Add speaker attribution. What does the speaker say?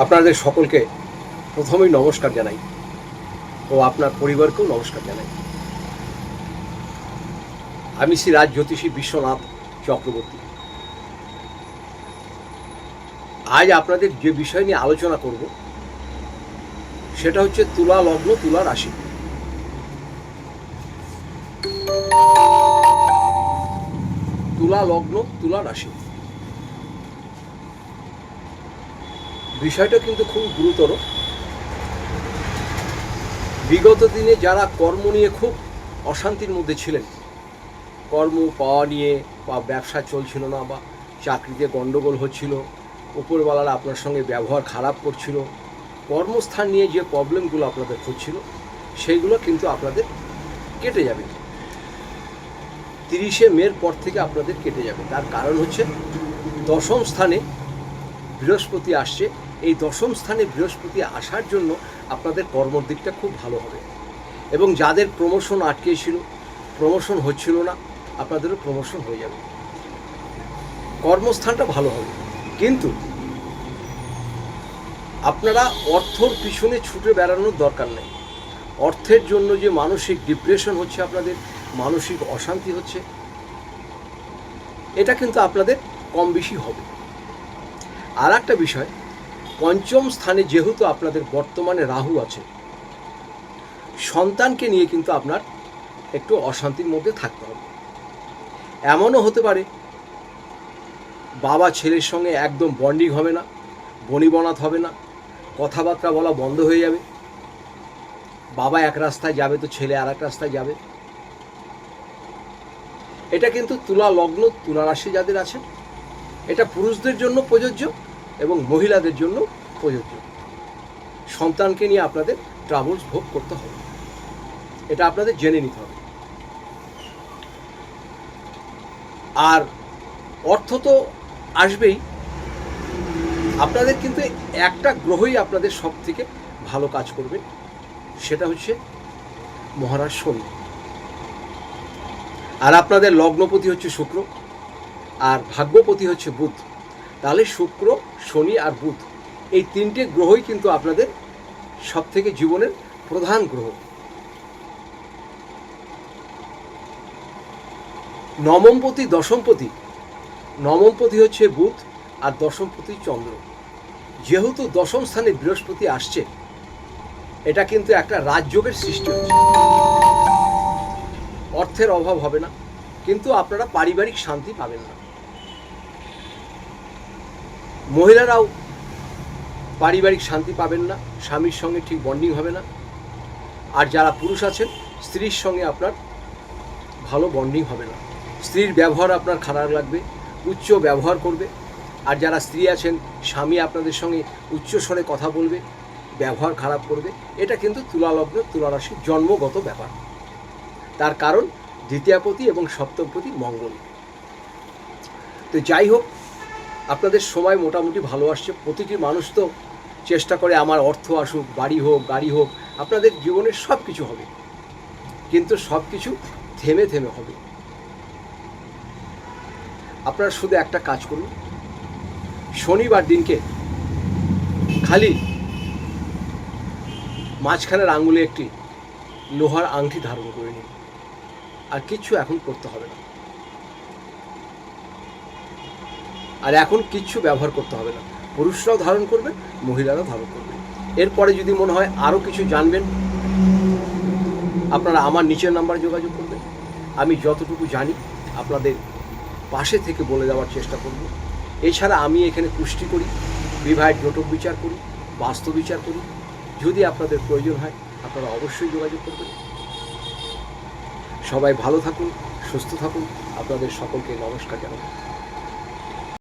Speaker 1: আপনাদের সকলকে প্রথমেই নমস্কার জানাই ও আপনার পরিবারকেও নমস্কার জানাই। আমি শ্রী রাজ জ্যোতিষী বিশ্বনাথ চক্রবর্তী। আজ আপনাদের যে বিষয় নিয়ে আলোচনা করব সেটা হচ্ছে তুলা লগ্ন, তুলা রাশি। তুলা লগ্ন, তুলা রাশি বিষয়টা কিন্তু খুব গুরুতর। বিগত দিনে যারা কর্ম নিয়ে খুব অশান্তির মধ্যে ছিলেন, কর্ম পাওয়া নিয়ে বা ব্যবসা চলছিল না, বা চাকরিতে গণ্ডগোল হচ্ছিল, উপরওয়ালারা আপনার সঙ্গে ব্যবহার খারাপ করছিল, কর্মস্থান নিয়ে যে প্রবলেমগুলো আপনাদের হচ্ছিল সেইগুলো কিন্তু আপনাদের কেটে যাবে। 30শে মের পর থেকে আপনাদের কেটে যাবে। তার কারণ হচ্ছে দশম স্থানে বৃহস্পতি আসছে। এই দশম স্থানে বৃহস্পতি আসার জন্য আপনাদের কর্মর দিকটা খুব ভালো হবে, এবং যাদের প্রমোশন আটকে ছিল, প্রমোশন হচ্ছিল না, আপনাদেরও প্রমোশন হয়ে যাবে। কর্মস্থানটা ভালো হবে। কিন্তু আপনারা অর্থর পিছনে ছুটে বেড়ানোর দরকার নেই। অর্থের জন্য যে মানসিক ডিপ্রেশন হচ্ছে, আপনাদের মানসিক অশান্তি হচ্ছে, এটা কিন্তু আপনাদের কম বেশি হবে। আর একটা বিষয়, পঞ্চম স্থানে যেহেতু আপনাদের বর্তমানে রাহু আছে, সন্তানকে নিয়ে কিন্তু আপনার একটু অশান্তির মধ্যে থাকতে হবে। এমনও হতে পারে বাবা ছেলের সঙ্গে একদম বন্ডিং হবে না, বনিবনাত হবে না, কথাবার্তা বলা বন্ধ হয়ে যাবে। বাবা এক রাস্তায় যাবে তো ছেলে আর এক রাস্তায় যাবে। এটা কিন্তু তুলা লগ্ন, তুলা রাশি যাদের আছে, এটা পুরুষদের জন্য প্রযোজ্য এবং মহিলাদের জন্য প্রযোজ্য। সন্তানকে নিয়ে আপনাদের ট্রাভেলস ভোগ করতে হবে, এটা আপনাদের জেনে নিতে হবে। আর অর্থ তো আসবেই। আপনাদের কিন্তু একটা গ্রহই আপনাদের সব থেকে ভালো কাজ করবে, সেটা হচ্ছে মহারাজ শনি। আর আপনাদের লগ্নপতি হচ্ছে শুক্র, আর ভাগ্যপতি হচ্ছে বুধ। তাহলে শুক্র, শনি আর বুধ, এই তিনটে গ্রহই কিন্তু আপনাদের সব থেকে জীবনের প্রধান গ্রহ। নবমপতি, দশমপতি, নবমপতি হচ্ছে বুধ আর দশমপতি চন্দ্র। যেহেতু দশম স্থানে বৃহস্পতি আসছে, এটা কিন্তু একটা রাজযোগের সৃষ্টি হচ্ছে। অর্থের অভাব হবে না, কিন্তু আপনারা পারিবারিক শান্তি পাবেন না। মহিলারাও পারিবারিক শান্তি পাবেন না, স্বামীর সঙ্গে ঠিক বন্ডিং হবে না। আর যারা পুরুষ আছেন, স্ত্রীর সঙ্গে আপনার ভালো বন্ডিং হবে না। স্ত্রীর ব্যবহার আপনার খারাপ লাগবে, উচ্চ ব্যবহার করবে। আর যারা স্ত্রী আছেন, স্বামী আপনাদের সঙ্গে উচ্চ স্বরে কথা বলবে, ব্যবহার খারাপ করবে। এটা কিন্তু তুলা লগ্ন, তুলা রাশির জন্মগত ব্যাপার। তার কারণ দ্বিতীয়াপতি এবং সপ্তমপতি মঙ্গল। তো যাই হোক, আপনাদের সময় মোটামুটি ভালো আসছে। প্রতিটি মানুষ তো চেষ্টা করে আমার অর্থ আসুক, বাড়ি হোক, গাড়ি হোক, আপনাদের জীবনের সব কিছু হবে, কিন্তু সব কিছু থেমে থেমে হবে। আপনারা শুধু একটা কাজ করুন, শনিবার দিনকে খালি মাঝখানের আঙুলে একটি লোহার আংটি ধারণ করে নিন, আর কিচ্ছু এখন করতে হবে না। আর এখন কিচ্ছু ব্যবহার করতে হবে না। পুরুষরাও ধারণ করবে, মহিলারাও ধারণ করবে। এরপরে যদি মনে হয় আরও কিছু জানবেন, আপনারা আমার নিচের নাম্বারে যোগাযোগ করবেন। আমি যতটুকু জানি আপনাদের পাশে থেকে বলে দেওয়ার চেষ্টা করব। এছাড়া আমি এখানে কুষ্টি করি, বিবাহের জটক বিচার করি, বাস্তু বিচার করি। যদি আপনাদের প্রয়োজন হয়, আপনারা অবশ্যই যোগাযোগ করবেন। সবাই ভালো থাকুন, সুস্থ থাকুন। আপনাদের সকলকে নমস্কার জানাই।